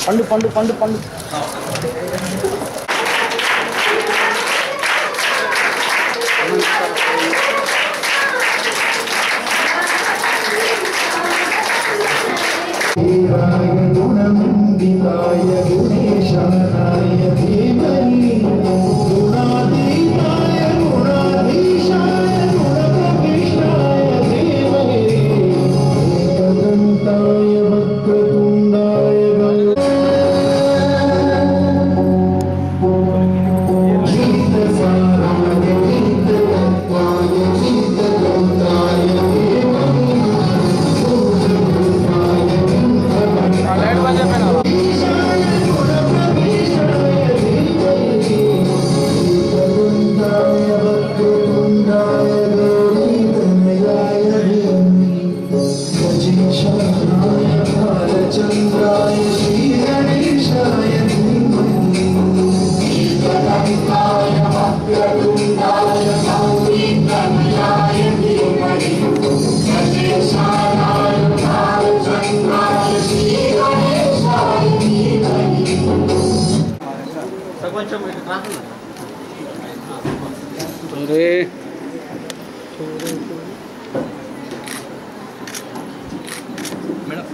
పండు పండు పండు పండు अरे मैडम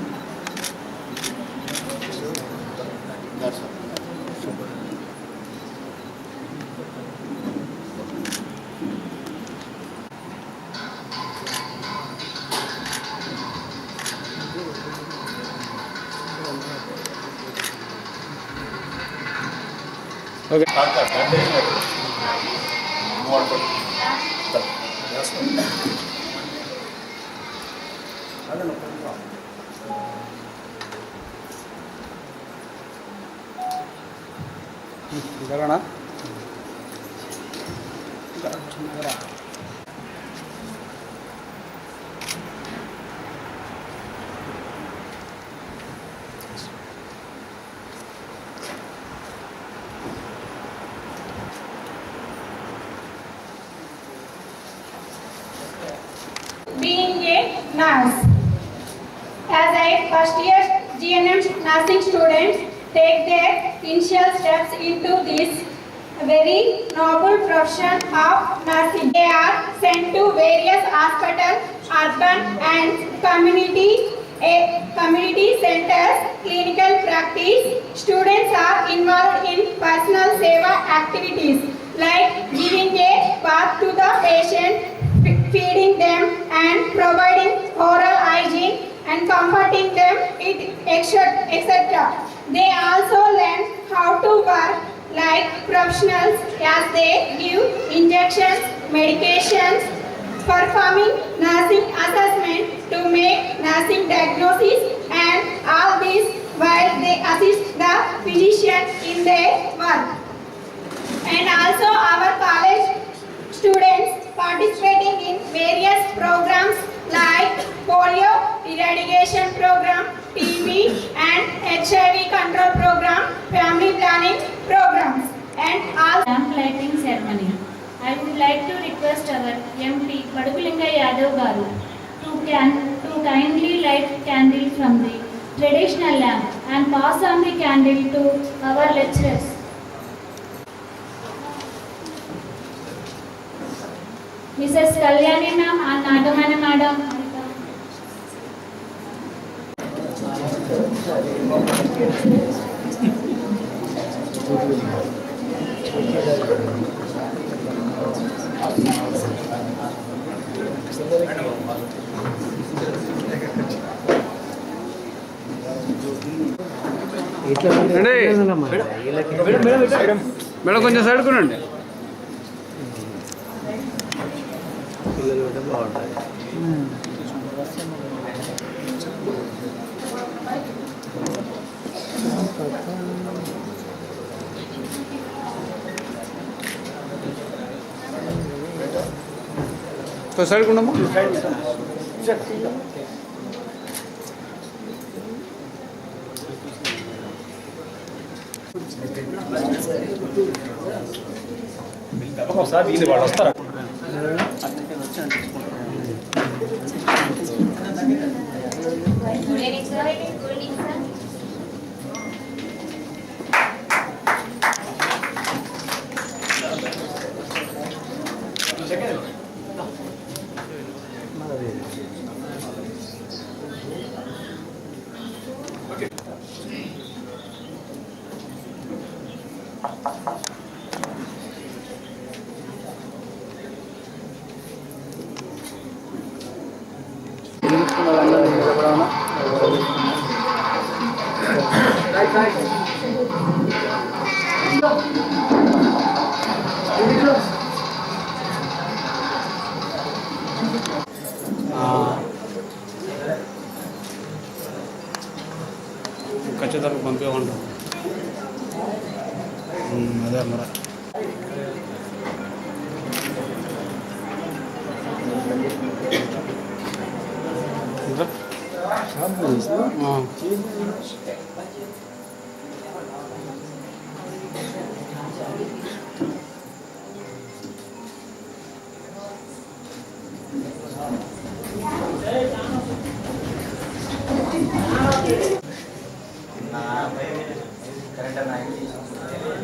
ओके ना Being a nurse. As a first year GNM nursing students take their initial steps into this very noble profession of nursing. They are sent to various hospitals, urban and community centers, clinical practice. Students are involved in personal seva activities like giving a bath to the patient, feeding them and providing oral hygiene and comforting them, etc. They also learn how to work like professionals as they give injections, medications, performing nursing assessment to make nursing diagnosis, and all this while they assist the physician in their work. And also our college students participating in various programs like polio eradication program, TB and HIV control program, family planning programs, and all lamp lighting ceremony. I would like to request our MP Padukulinga Yadav garu to kindly light candle from the traditional lamp and pass on the candle to our lecturers. Mrs. Kalyani ma'am and Nagamani madam. Madam కొంచెం side కొనండి. పిల్లలు కూడా బాగుంటాయి. तो sir गुणमा ఒకసారి ఇది వాళ్ళు వస్తారా Very good evening, sir. ఖచ్చితంగా పంపించమంటాం. అదే మరి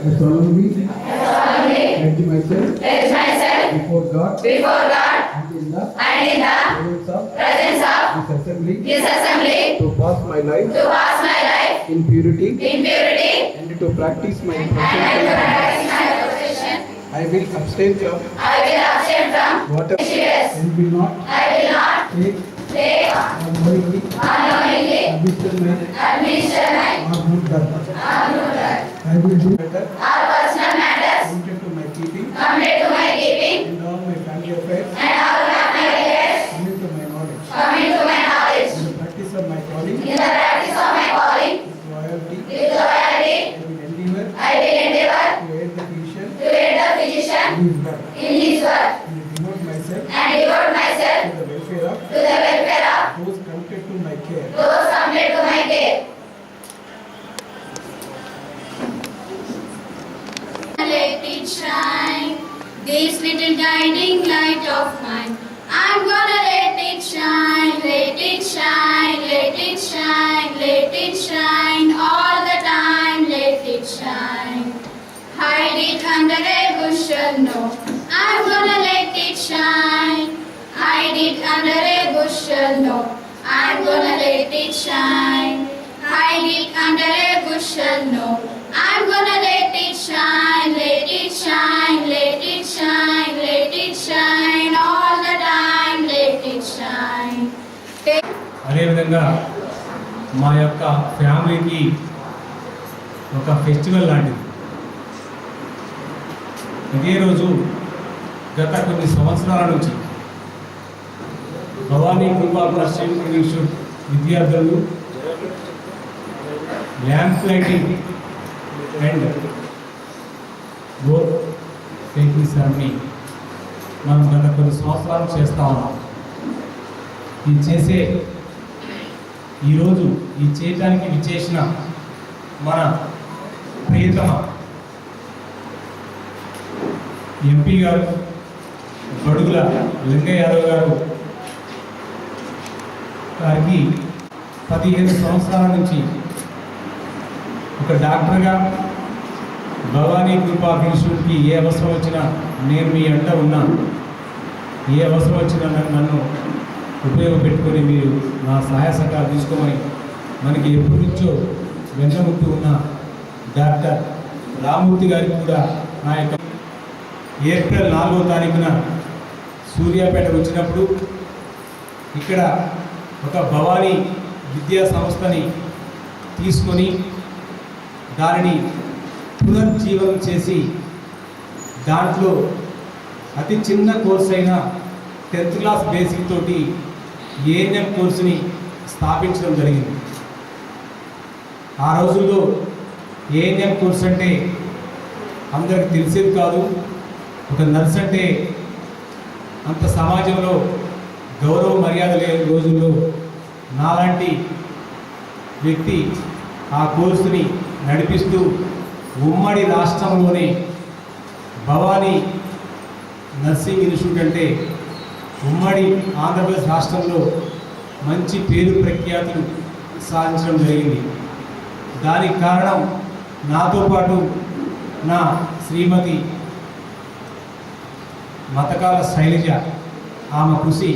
I solemnly pledge myself before God and in the presence of this assembly to pass my life in purity and to practice my profession. I will abstain from whatever and will not take unknowingly administer or good done. I will do better committed to my keeping and all my family affairs coming to my knowledge. In the practice of my calling with loyalty I will endeavor to aid the physician in his work and devote myself to the welfare of those committed to my care. Let it shine, this little guiding light of mine. I'm gonna let it shine, let it shine, let it shine, let it shine all the time, let it shine. Hide it under a bushel, no, I'm gonna let it shine. Hide it under a bushel, no, I'm gonna let it shine. Hide it under a bushel, no, I'm gonna let it shine, let it shine, let it shine, let it shine all the time, let it shine. అదేవిధంగా మా యొక్క ఫ్యామిలీకి ఒక festival లాంటిది. ఇదే రోజు గత కొన్ని సంవత్సరాల నుంచి భవానీ కృపా నర్సింగ్ ఇన్స్టిట్యూట్ విద్యార్థులు lamp lighting and door taking ceremony మనం గత కొన్ని సంవత్సరాలు చేస్తూ ఉన్నాం. ఈరోజు ఈ చేయటానికి విచ్చేసిన మన ప్రియతమ ఎంపీ గారు బడుగుల లింగయ్య యాదవ్ గారికి 15 సంవత్సరాల నుంచి ఒక డాక్టర్గా భవానీ కృపా ఇన్స్టిట్యూట్కి ఏ అవసరం వచ్చినా నేను మీ అంట ఉన్నా, ఏ అవసరం వచ్చినా నన్ను ఉపయోగపెట్టుకొని మీరు నా సహాయ సహకారం తీసుకోమని మనకి ఎప్పటి నుంచో వెన్నముట్టు ఉన్న డాక్టర్ రామూర్తి గారికి కూడా నా యొక్క ఏప్రిల్ 4వ తారీఖున సూర్యాపేట వచ్చినప్పుడు ఇక్కడ ఒక భవానీ విద్యా సంస్థని తీసుకొని దానిని పునర్జీవనం చేసి దాంట్లో అతి చిన్న కోర్స్ అయిన 10th క్లాస్ బేసిక్ తోటి ఏఎన్ఎం కోర్సుని స్థాపించడం జరిగింది. ఆ రోజుల్లో ఏఎన్ఎం కోర్స్ అంటే అందరికి తెలిసేది కాదు. ఒక నర్స్ అంటే అంత సమాజంలో గౌరవ మర్యాద లేని రోజుల్లో నాలాంటి వ్యక్తి ఆ కోర్సుని నడిపిస్తూ ఉమ్మడి రాష్ట్రంలోనే భవానీ నర్సింగ్ ఇన్స్టిట్యూట్ అంటే ఉమ్మడి ఆంధ్రప్రదేశ్ రాష్ట్రంలో మంచి పేరు ప్రఖ్యాతులు సాధించడం జరిగింది. దానికి కారణం నాతో పాటు నా శ్రీమతి మతకాల శైలజ, ఆమె కృషి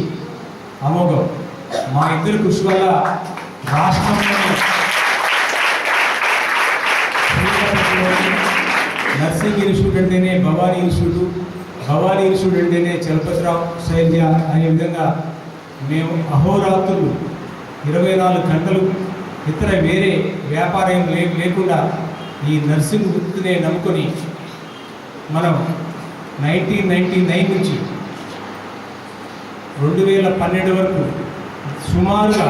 అమోఘం. మా ఇద్దరి కృషి వల్ల రాష్ట్రంలోని నర్సింగ్ ఇన్స్టిట్యూట్ అంటేనే భవానీ ఇన్స్టిట్యూట్, భవానీ ఇన్స్టిట్యూట్ అంటేనే చలపతిరావు శైలజ అనే విధంగా మేము అహోరాత్రులు 24 గంటలు ఇతర వేరే వ్యాపారం లేకుండా ఈ నర్సింగ్ వృత్తినే నమ్ముకొని మనం 1999 నుంచి 2012 వరకు సుమారుగా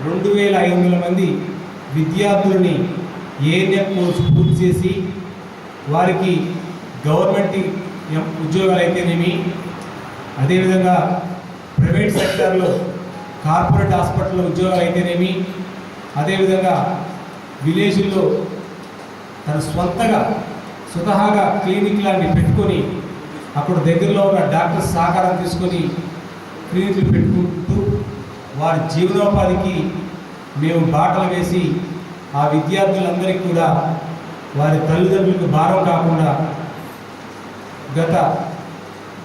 2500 మంది విద్యార్థులని ఏఎన్ఎం కోర్సు పూర్తి చేసి వారికి గవర్నమెంట్ ఉద్యోగాలు అయితేనేమి, అదేవిధంగా ప్రైవేట్ సెక్టార్లో కార్పొరేట్ హాస్పిటల్లో ఉద్యోగాలు అయితేనేమి, అదేవిధంగా విలేజ్లో తన స్వతహాగా క్లినిక్లన్నీ పెట్టుకొని అక్కడ దగ్గరలో ఉన్న డాక్టర్ సహకారం తీసుకొని క్లినిక్లు పెట్టుకుంటూ వారి జీవనోపాధికి మేము బాటలు వేసి ఆ విద్యార్థులందరికీ కూడా వారి తల్లిదండ్రులకు భారం కాకుండా గత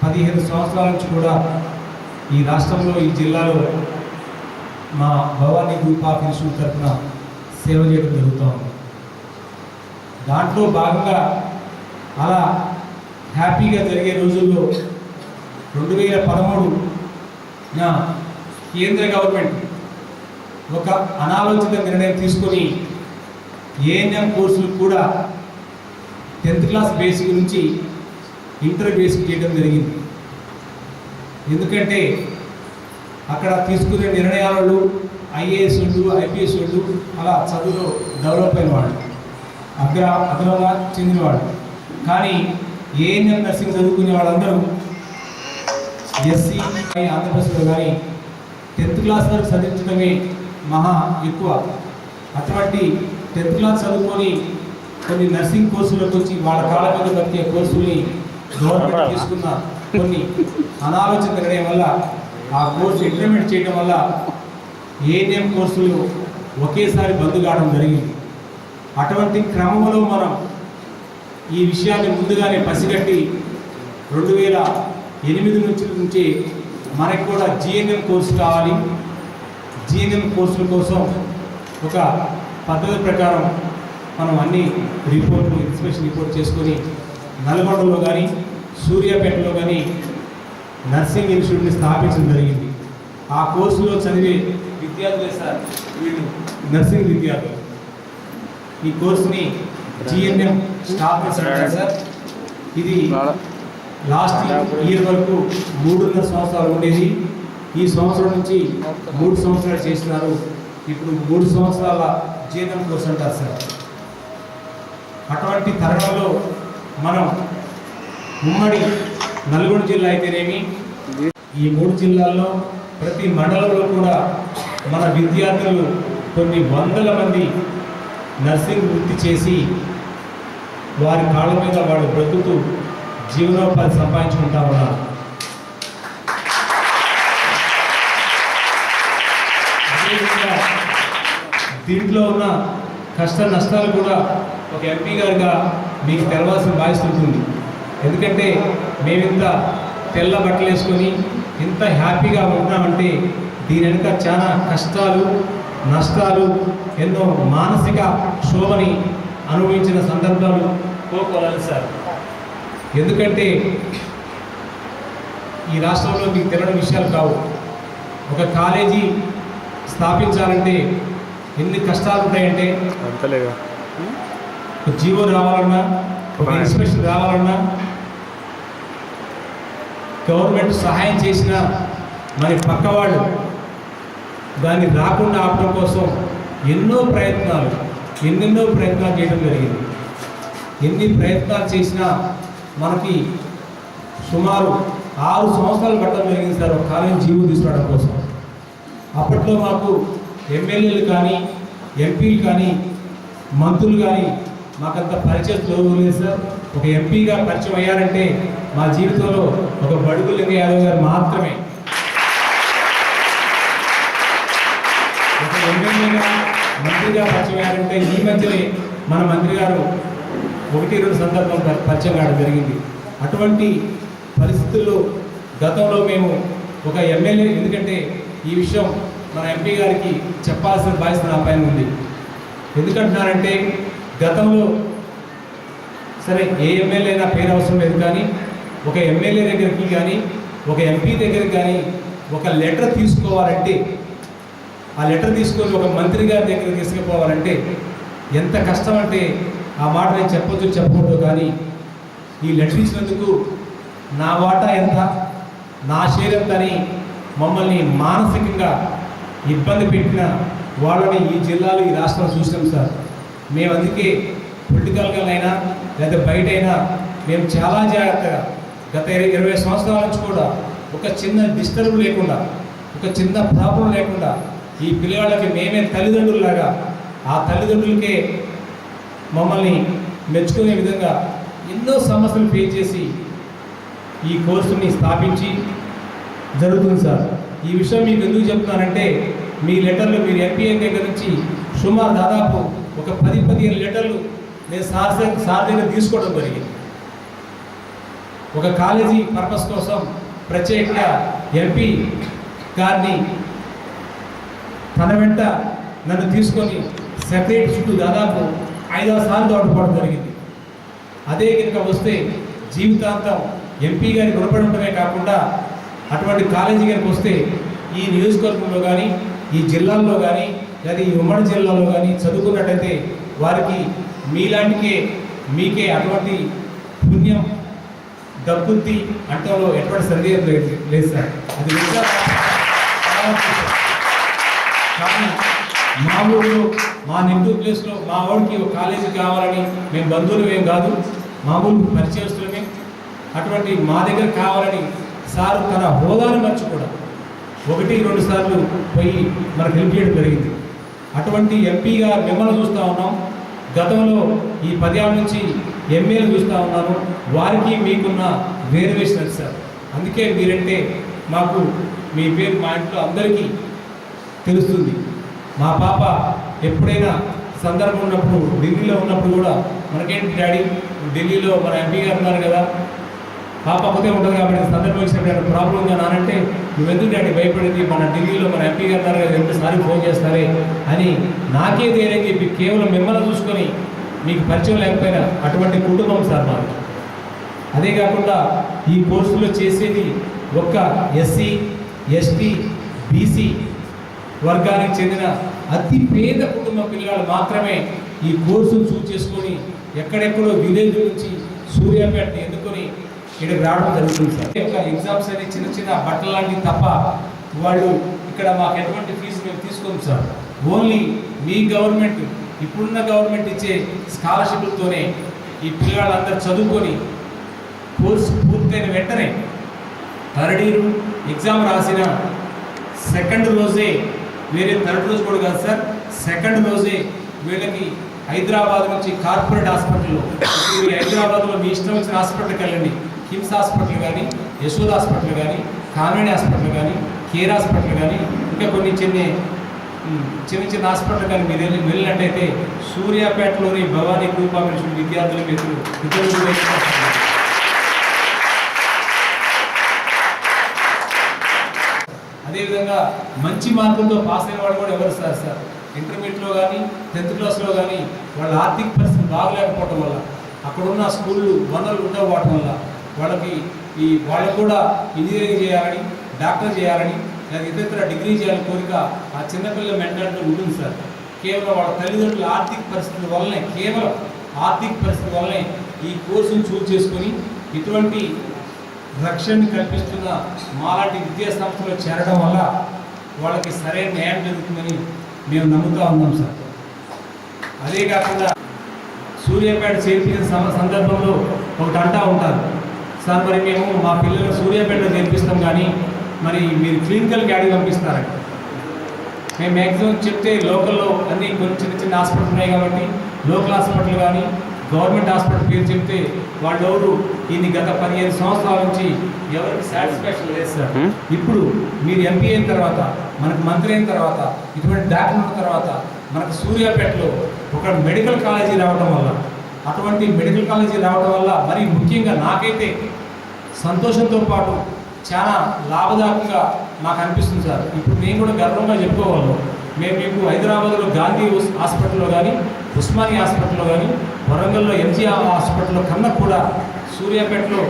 15 సంవత్సరాల నుంచి కూడా ఈ రాష్ట్రంలో ఈ జిల్లాలో మా భవానీ గ్రూప్ ఆఫ్ ఇన్స్టిట్యూట్ తరఫున సేవ చేయడం జరుగుతూ ఉంది. దాంట్లో భాగంగా అలా హ్యాపీగా జరిగే రోజుల్లో 2013 కేంద్ర గవర్నమెంట్ ఒక అనాలోచిత నిర్ణయం తీసుకొని ఏఎన్ఎం కోర్సులు కూడా 10th క్లాస్ బేసిక్ నుంచి ఇంటర్ బేసిక్ చేయడం జరిగింది. ఎందుకంటే అక్కడ తీసుకునే నిర్ణయాలు ఐఏఎస్ వాళ్ళు, ఐపీఎస్ వాళ్ళు అలా చదువులో డెవలప్ అయిన వాళ్ళు, అగ్రగా చెందినవాడు. కానీ ఏఎన్ఎం నర్సింగ్ చదువుకునే వాళ్ళందరూ ఎస్సీ ఆంధ్రప్రదేశ్లో కానీ 10th క్లాస్ వరకు చదివించడమే మహా ఎక్కువ. అటువంటి 10th క్లాస్ చదువుకొని కొన్ని నర్సింగ్ కోర్సులకు వచ్చి వాళ్ళ కాళ్ళ మీద బతికే కోర్సుల్ని గవర్నమెంట్ తీసుకున్న కొన్ని అనాలోచిత నిర్ణయం వల్ల ఆ కోర్సు ఇంప్లిమెంట్ చేయడం వల్ల ఏఎన్ఎం కోర్సులు ఒకేసారి బంద్ కావడం జరిగింది. అటువంటి క్రమంలో మనం ఈ విషయాన్ని ముందుగానే పసిగట్టి 2008 నుంచి మనకి కూడా జిఎన్ఎం కోర్సు కావాలి. జిఎన్ఎం కోర్సుల కోసం ఒక పద్ధతి ప్రకారం మనం అన్ని రిపోర్ట్లు ఇన్స్పెక్షన్ రిపోర్ట్ చేసుకొని నల్గొండలో కానీ సూర్యాపేటలో కానీ నర్సింగ్ ఇన్స్టిట్యూట్ని స్థాపించడం జరిగింది. ఆ కోర్సులో చదివే విద్యార్థులే సార్ వీళ్ళు నర్సింగ్ విద్యార్థులు. ఈ కోర్సుని జిఎన్ఎం స్టాఫ్ అంటారు సార్. ఇది లాస్ట్ ఇయర్ వరకు 3.5 సంవత్సరాలు ఉండేది. ఈ సంవత్సరం నుంచి 3 సంవత్సరాలు చేస్తున్నారు. ఇప్పుడు 3 సంవత్సరాల జిఎన్ఎం కోర్సు అంటారు సార్. అటువంటి తరుణంలో మనం ఉమ్మడి నల్గొండ జిల్లా అయితేనేమి, ఈ 3 జిల్లాల్లో ప్రతి మండలంలో కూడా మన విద్యార్థులు కొన్ని వందల మంది నర్సింగ్ వృత్తి చేసి వారి కాళ్ళ మీద వాళ్ళు బ్రతుకుతూ జీవనోపాధి సంపాదించుకుంటా ఉన్నారు. అదేవిధంగా దీంట్లో ఉన్న కష్ట నష్టాలు కూడా ఒక ఎంపీ గారిగా మీకు తెలవాల్సిన బాధ్యత ఉంటుంది. ఎందుకంటే మేమింత తెల్ల బట్టలు వేసుకొని ఇంత హ్యాపీగా ఉంటున్నామంటే దీని వెనుక చాలా కష్టాలు నష్టాలు, ఎన్నో మానసిక శోభని అనుభవించిన సందర్భాలు కోరుకోవాలి సార్. ఎందుకంటే ఈ రాష్ట్రంలో మీకు తెలియని విషయాలు కావు. ఒక కాలేజీ స్థాపించాలంటే ఎన్ని కష్టాలు ఉంటాయంటే, ఒక జీవో రావాలన్నా, ఒక ఇన్స్పెక్షన్ రావాలన్నా, గవర్నమెంట్ సహాయం చేసిన మరి పక్కవాళ్ళు దాన్ని రాకుండా ఆపడం కోసం ఎన్నెన్నో ప్రయత్నాలు చేయడం జరిగింది. ఎన్ని ప్రయత్నాలు చేసినా మనకి సుమారు 6 సంవత్సరాలు పట్టడం జరిగింది సార్ ఒక కాలేజీ జీవో తీసుకురావడం కోసం. అప్పట్లో మాకు ఎమ్మెల్యేలు కానీ ఎంపీలు కానీ మంత్రులు కానీ మాకంత పరిచయం లేదు సార్. ఒక ఎంపీగా పరిచయం అయ్యారంటే మా జీవితంలో ఒక బడుగు లింగ యాదవ్ గారు మాత్రమే. ఒక ఎమ్మెల్యేగా మంత్రిగా పరిచయం అయ్యారంటే ఈ మధ్యనే మన మంత్రి గారు 1-2 సందర్భం పరిచయం కావడం జరిగింది. అటువంటి పరిస్థితుల్లో గతంలో మేము ఒక ఎమ్మెల్యే, ఎందుకంటే ఈ విషయం మన ఎంపీ గారికి చెప్పాల్సిన బాధ్యత నా పైన ఉంది. ఎందుకంటున్నారంటే గతంలో సరే ఏ ఎమ్మెల్యే అయినా పేరు అవసరం లేదు, కానీ ఒక ఎమ్మెల్యే దగ్గరికి కానీ ఒక ఎంపీ దగ్గరికి కానీ ఒక లెటర్ తీసుకోవాలంటే, ఆ లెటర్ తీసుకొని ఒక మంత్రి గారి దగ్గర తీసుకుపోవాలంటే ఎంత కష్టం అంటే ఆ మాట నేను చెప్పకూడదు. కానీ ఈ లెటర్ ఇచ్చినందుకు నా వాటా ఎంత, నా షేర్ ఎంత అని మమ్మల్ని మానసికంగా ఇబ్బంది పెట్టిన వాళ్ళని ఈ జిల్లాలో ఈ రాష్ట్రంలో చూసినాం సార్. మేము అందుకే పొలిటికల్గానైనా లేదా బయట అయినా మేము చాలా జాగ్రత్తగా గత 20 సంవత్సరాల నుంచి కూడా ఒక చిన్న డిస్టర్బ్ లేకుండా, ఒక చిన్న ప్రాబ్లం లేకుండా ఈ పిల్లవాళ్ళకి మేమే తల్లిదండ్రులలాగా ఆ తల్లిదండ్రులకే మమ్మల్ని మెచ్చుకునే విధంగా ఎన్నో సమస్యలు ఫేస్ చేసి ఈ కోర్సుని స్థాపించి జరుగుతుంది సార్. ఈ విషయం మీకు ఎందుకు చెప్తున్నానంటే మీ లెటర్లు మీరు ఎంపీఏ దగ్గర నుంచి సుమారు దాదాపు ఒక 10-15 లెటర్లు నేను సార్ దగ్గర తీసుకోవడం జరిగింది. ఒక కాలేజీ పర్పస్ కోసం ప్రత్యేకంగా ఎంపీ గారిని తన వెంట నన్ను తీసుకొని సెపరేట్ చుట్టూ దాదాపు 5-6 సార్లు తోడుకోవడం జరిగింది. అదే కనుక వస్తే జీవితాంతం ఎంపీ గారికి రుణపడి ఉండటమే కాకుండా అటువంటి కాలేజీ గారికి వస్తే ఈ నియోజకవర్గంలో కానీ ఈ జిల్లాల్లో కానీ లేదా ఈ ఉమ్మడి జిల్లాలో కానీ చదువుకున్నట్టయితే వారికి మీకే అటువంటి పుణ్యం దక్కుద్ది అంటలో ఎటువంటి సందేహం లేదు సార్. అది కానీ మా ఊళ్ళో మా నెల్లూరు ప్లేస్లో మా వాడికి ఒక కాలేజీ కావాలని మేము బంధువులు ఏం కాదు, మామూలు పరిచయస్తులమే. అటువంటి మా దగ్గర కావాలని సార్ తన హోదాను మర్చి కూడా 1-2 సార్లు పోయి మనకు హెల్ప్ చేయడం జరిగింది. అటువంటి ఎంపీగా మిమ్మల్ని చూస్తూ ఉన్నాం. గతంలో ఈ 10 ఏళ్ళ నుంచి ఎమ్మెల్యేలు చూస్తూ ఉన్నాను. వారికి మీకున్న వేరియేషన్ సార్. అందుకే మీరంటే మాకు మీ పేరు మా ఇంట్లో అందరికీ తెలుస్తుంది. మా పాప ఎప్పుడైనా సందర్భం ఉన్నప్పుడు ఢిల్లీలో ఉన్నప్పుడు కూడా మనకేంటి డాడీ ఢిల్లీలో మన ఎంపీ గారు ఉన్నారు కదా, పాప ఒకటే ఉంటుంది కాబట్టి సందర్భం ఇచ్చినప్పుడు ప్రాబ్లం ఉందా నానంటే నువ్వెందుకు డాడీ భయపడింది, మన ఢిల్లీలో మన ఎంపీ గారు ఉన్నారు కదా, ఎంతసారి ఫోన్ చేస్తారే అని నాకే ధైర్యం చెప్పి కేవలం మిమ్మల్ని చూసుకొని మీకు పరిచయం లేకపోయినా అటువంటి కుటుంబం సార్ మాది. అదే కాకుండా ఈ కోర్సులో చేసేది ఒక్క ఎస్సీ ఎస్టీ బీసీ వర్గానికి చెందిన అతి పేద కుటుంబ పిల్లలు మాత్రమే ఈ కోర్సును చూస్ చేసుకొని ఎక్కడెక్కడో విలేజ్ నుంచి సూర్యాపేట ఎన్నుకొని ఇక్కడికి రావడం జరుగుతుంది సార్. ఒక ఎగ్జామ్స్ అని చిన్న బట్టలు లాంటివి తప్ప వాళ్ళు ఇక్కడ మాకు ఎటువంటి ఫీజు మేము తీసుకోము సార్. ఓన్లీ మీ గవర్నమెంట్ ఇప్పుడున్న గవర్నమెంట్ ఇచ్చే స్కాలర్షిప్లతోనే ఈ పిల్లలందరూ చదువుకొని కోర్సు పూర్తయిన వెంటనే థర్డ్ ఇయర్ ఎగ్జామ్ రాసిన సెకండ్ రోజే, వేరే థర్డ్ రోజు కూడా కాదు సార్, సెకండ్ రోజే వీళ్ళకి హైదరాబాద్ నుంచి కార్పొరేట్ హాస్పిటల్లో, హైదరాబాద్లో మీ ఇష్టం వచ్చిన హాస్పిటల్కి వెళ్ళండి, కిమ్స్ హాస్పిటల్ కానీ, యశోద్ హాస్పిటల్ కానీ, కాన్వెంట్ హాస్పిటల్ కానీ, కేర్ హాస్పిటల్ కానీ, ఇంకా కొన్ని చిన్న హాస్పిటల్ కానీ మీరు వెళ్ళినట్టయితే సూర్యాపేటలోని భవానీ గ్రూప్ ఆఫ్ ఇన్స్టిట్యూట్ విద్యార్థులు మిత్రులు అదేవిధంగా మంచి మార్కులతో పాస్ అయిన వాడు కూడా ఎవరు సార్ ఇంటర్మీడియట్లో కానీ 10th క్లాస్లో కానీ వాళ్ళ ఆర్థిక పరిస్థితి బాగలేకపోవడం వల్ల అక్కడున్న స్కూళ్ళు వనరులు ఉండకపోవడం వల్ల వాళ్ళకు కూడా ఇంజనీరింగ్ చేయాలని, డాక్టర్ చేయాలని, లేదా ఇతర డిగ్రీ చేయాలని కోరిక ఆ చిన్నపిల్లల మెంటాలిటీ ఉంటుంది సార్. కేవలం వాళ్ళ తల్లిదండ్రుల ఆర్థిక పరిస్థితుల వల్లనే ఈ కోర్సును చూస్ చేసుకొని ఇటువంటి రక్షణ కల్పిస్తున్న మాలాంటి విద్యా సంస్థలో చేరడం వల్ల వాళ్ళకి సరైన న్యాయం జరుగుతుందని మేము నమ్ముతూ ఉన్నాం సార్. అదే కాకుండా సూర్యాపేట చేర్పించిన సందర్భంలో ఒకటి అంటూ ఉంటారు సార్, మరి మేము మా పిల్లలు సూర్యాపేటలో చేర్పిస్తాం కానీ మరి మీరు క్లినికల్ క్యాడీ పంపిస్తారండి. మేము మ్యాక్సిమం చెప్తే లోకల్లో అన్నీ కొన్ని చిన్న హాస్పిటల్ ఉన్నాయి కాబట్టి లోకల్ హాస్పిటల్ కానీ గవర్నమెంట్ హాస్పిటల్ పేరు చెప్తే వాళ్ళు ఎవరు దీన్ని గత 15 సంవత్సరాల నుంచి ఎవరికి సాటిస్ఫాక్షన్ లేదు సార్. ఇప్పుడు మీరు ఎంపీ అయిన తర్వాత, మనకు మంత్రి అయిన తర్వాత, ఇటువంటి డాక్టర్ ఉన్న తర్వాత మనకు సూర్యాపేటలో ఒక మెడికల్ కాలేజీ రావడం వల్ల, అటువంటి మెడికల్ కాలేజీ రావడం వల్ల మరి ముఖ్యంగా నాకైతే సంతోషంతో పాటు చాలా లాభదాయకంగా నాకు అనిపిస్తుంది సార్. ఇప్పుడు నేను కూడా గర్వంగా చెప్పుకోవాలి, మేము మీకు హైదరాబాద్లో గాంధీ హాస్పిటల్లో కానీ, ఉస్మానియా హాస్పిటల్లో కానీ, వరంగల్లో ఎంజీఆర్ హాస్పిటల్లో కన్నా కూడా సూర్యాపేటలో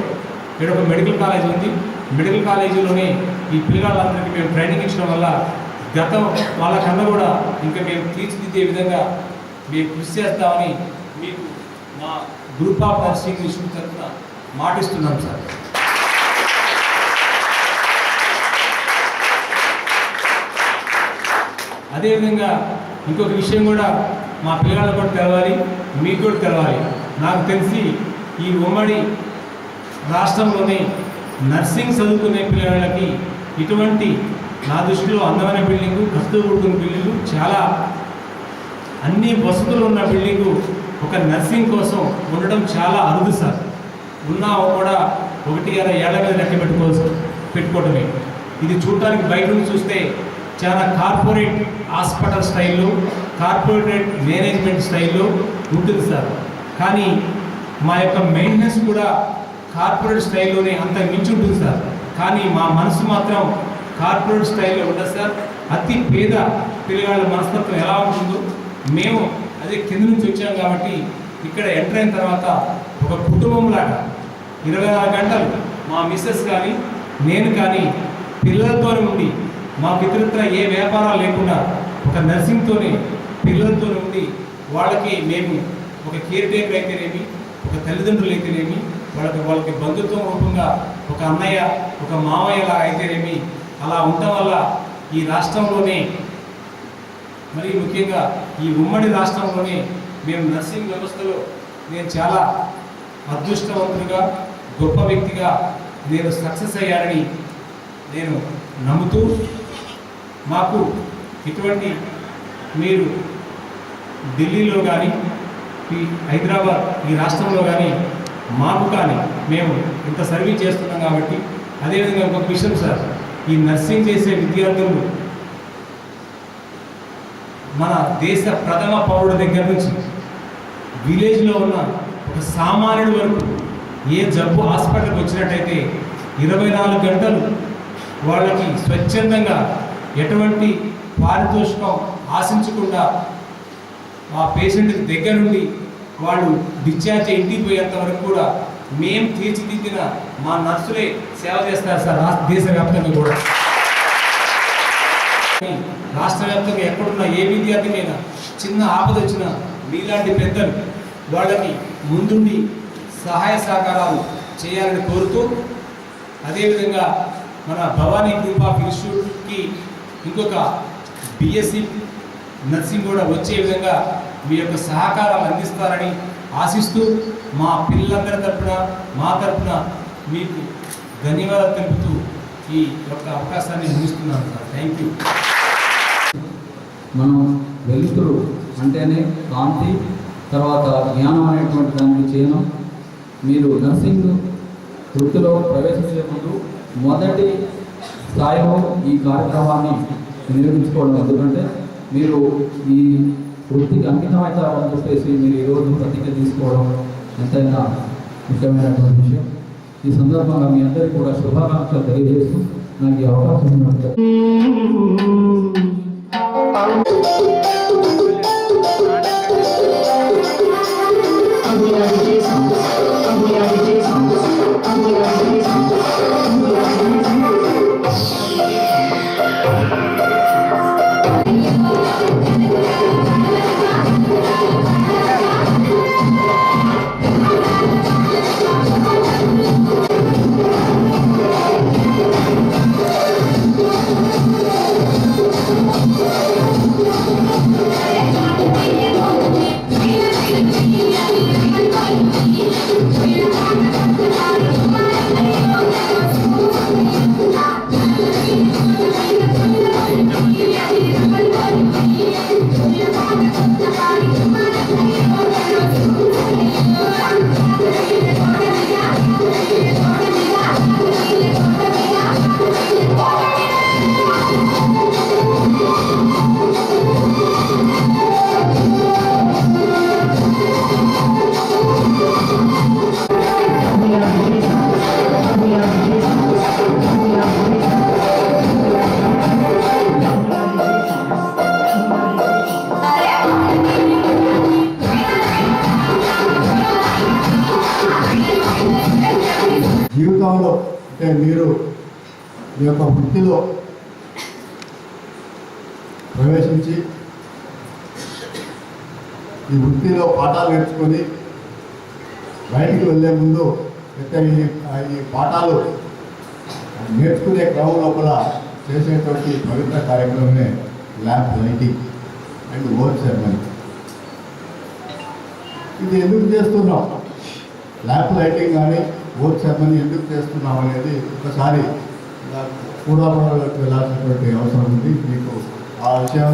ఇక్కడ ఒక మెడికల్ కాలేజ్ ఉంది. మెడికల్ కాలేజీలోనే ఈ పిల్లలందరికీ మేము ట్రైనింగ్ ఇచ్చడం వల్ల గతం వాళ్ళకన్నా కూడా ఇంకా మేము తీర్చిదిద్దే విధంగా మేము కృషి చేస్తామని మీకు మా గ్రూప్ ఆఫ్ నర్సింగ్ ఇన్స్టిట్యూట్ తరఫున మాటిస్తున్నాం సార్. అదేవిధంగా ఇంకొక విషయం కూడా మా పిల్లలకు కూడా తెలవాలి, మీకు కూడా తెలవాలి. నాకు తెలిసి ఈ ఉమ్మడి రాష్ట్రంలోనే నర్సింగ్ చదువుకునే పిల్లలకి ఇటువంటి నా దృష్టిలో అందమైన బిల్డింగు, ఖర్చుతో కూడుకున్న బిల్డింగు, చాలా అన్ని వసతులు ఉన్న బిల్డింగు ఒక నర్సింగ్ కోసం ఉండడం చాలా అరుదు సార్. ఉన్నా కూడా 1-2 ఏళ్ల మీద లెక్క పెట్టుకోవడమే. ఇది చూడటానికి బయట నుంచి చూస్తే చాలా కార్పొరేట్ హాస్పిటల్ స్టైల్లో, కార్పొరేట్ మేనేజ్మెంట్ స్టైల్లో ఉంటుంది సార్. కానీ మా యొక్క మెయింటెనెన్స్ కూడా కార్పొరేట్ స్టైల్లోనే అంత మించి ఉంటుంది సార్. కానీ మా మనసు మాత్రం కార్పొరేట్ స్టైల్లో ఉండదు సార్. అతి పేద పిల్లగాళ్ళ మనస్తత్వం ఎలా ఉంటుందో మేము అదే కింద నుంచి వచ్చాం కాబట్టి ఇక్కడ ఎంటర్ అయిన తర్వాత ఒక కుటుంబంలాగా 24 గంటలు మా మిస్సెస్ కానీ నేను కానీ పిల్లలతోనే ఉండి, మాకు ఇతరత్ర ఏ వ్యాపారాలు లేకుండా ఒక నర్సింగ్తోనే పిల్లలతో ఉండి వాళ్ళకి మేము ఒక కేర్ టేకర్ అయితేనేమి, ఒక తల్లిదండ్రులు అయితేనేమి, వాళ్ళకి బంధుత్వం రూపంగా ఒక అన్నయ్య, ఒక మామయ్యలా అయితేనేమి, అలా ఉండటం వల్ల ఈ రాష్ట్రంలోనే మరి ముఖ్యంగా ఈ ఉమ్మడి రాష్ట్రంలోనే మేము నర్సింగ్ వ్యవస్థలో నేను చాలా అదృష్టవంతుడిగా, గొప్ప వ్యక్తిగా నేను సక్సెస్ అయ్యానని నేను నమ్ముతూ, మాకు ఇటువంటి మీరు ఢిల్లీలో కానీ, ఈ హైదరాబాద్ ఈ రాష్ట్రంలో కానీ మాకు కానీ మేము ఇంత సర్వీస్ చేస్తున్నాం కాబట్టి. అదేవిధంగా ఇంకొక విషయం సార్, ఈ నర్సింగ్ చేసే విద్యార్థులు మన దేశ ప్రథమ పౌరుడి దగ్గర నుంచి విలేజ్లో ఉన్న ఒక సామాన్యుడి వరకు ఏ జబ్బు హాస్పిటల్కి వచ్చినట్టయితే 24 గంటలు వాళ్ళకి స్వచ్ఛందంగా ఎటువంటి పారితోషికం ఆశించకుండా ఆ పేషెంట్ దగ్గర నుండి వాళ్ళు డిశ్చార్జ్ ఇంటికి పోయేంత వరకు కూడా మేము తీర్చిదిద్దిన మా నర్సులే సేవ చేస్తారు సార్. దేశవ్యాప్తంగా కూడా, రాష్ట్ర వ్యాప్తంగా ఎక్కడున్న ఏ విద్యార్థికైనా చిన్న ఆపద వచ్చినా మీలాంటి పెద్దలు వాళ్ళకి ముందుండి సహాయ సహకారాలు చేయాలని కోరుతూ, అదేవిధంగా మన భవానీ గ్రూప్ ఆఫ్ ఇన్స్టిట్యూట్కి ఇంకొక బిఎస్సి నర్సింగ్ కూడా వచ్చే విధంగా మీ యొక్క సహకారాలు అందిస్తారని ఆశిస్తూ, మా పిల్లలందరి తరఫున మా తరఫున మీకు ధన్యవాదాలు తెలుపుతూ ఈ యొక్క అవకాశాన్ని అందిస్తున్నాను సార్. Thank you. మనం వెలుతురు అంటేనే కాంతి, తర్వాత జ్ఞానం అనేటువంటి దానికి చేయడం. మీరు నర్సింగ్ వృత్తిలో ప్రవేశించే ముందు మొదటి స్థాయిలో ఈ కార్యక్రమాన్ని నిర్వహించుకోవడం. ఎందుకంటే మీరు ఈ వృత్తికి అంకితమవుతారని చెప్పేసి మీరు ఈరోజు ప్రతిజ్ఞ తీసుకోవడం ఎంతైనా ముఖ్యమైనటువంటి విషయం. ఈ సందర్భంగా మీ అందరికీ కూడా శుభాకాంక్షలు తెలియజేస్తూ నాకు ఈ అవకాశం ఇచ్చినందుకు అంటే మీరు మీ యొక్క వృత్తిలో ప్రవేశించి ఈ వృత్తిలో పాఠాలు నేర్చుకొని బయటికి వెళ్ళే ముందు అయితే ఈ పాఠాలు నేర్చుకునే క్రమం లోపల చేసేటువంటి పవిత్ర కార్యక్రమమే lamp lighting and work ceremony. ఇది ఎందుకు చేస్తున్నాం, ల్యాంప్ లైటింగ్ కానీ వర్క్ సెరమనీ ఎందుకు చేస్తున్నాం అనేది ఒకసారి పూర్వాపరాలకు వెళ్ళాల్సినటువంటి అవసరం ఉంది. మీకు ఆ విషయం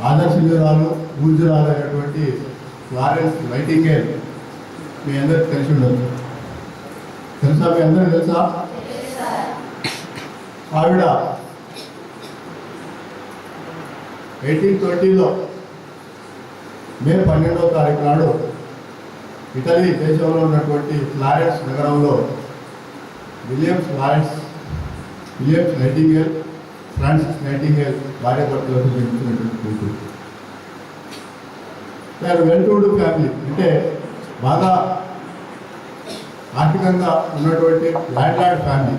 ఆదర్శనీయురాలు పూజ్యురాలు అయినటువంటి ఫ్లారెన్స్ నైటింగేల్ మీ అందరికి తెలిసి ఉండదు. తెలుసా? మీ అందరికి తెలుసా? ఆవిడ 1820లో మే 12వ తారీఖు నాడు ఇటలీ దేశంలో ఉన్నటువంటి ఫ్లారెన్స్ నగరంలో విలియమ్స్ నైటింగేల్, ఫ్రాన్సిస్ నైటింగేల్ భార్య భర్తలకు జన్మించినటువంటి కూతురు. వెల్ టు డూ ఫ్యామిలీ, అంటే బాగా ఆర్థికంగా ఉన్నటువంటి ల్యాండ్ ఫ్యామిలీ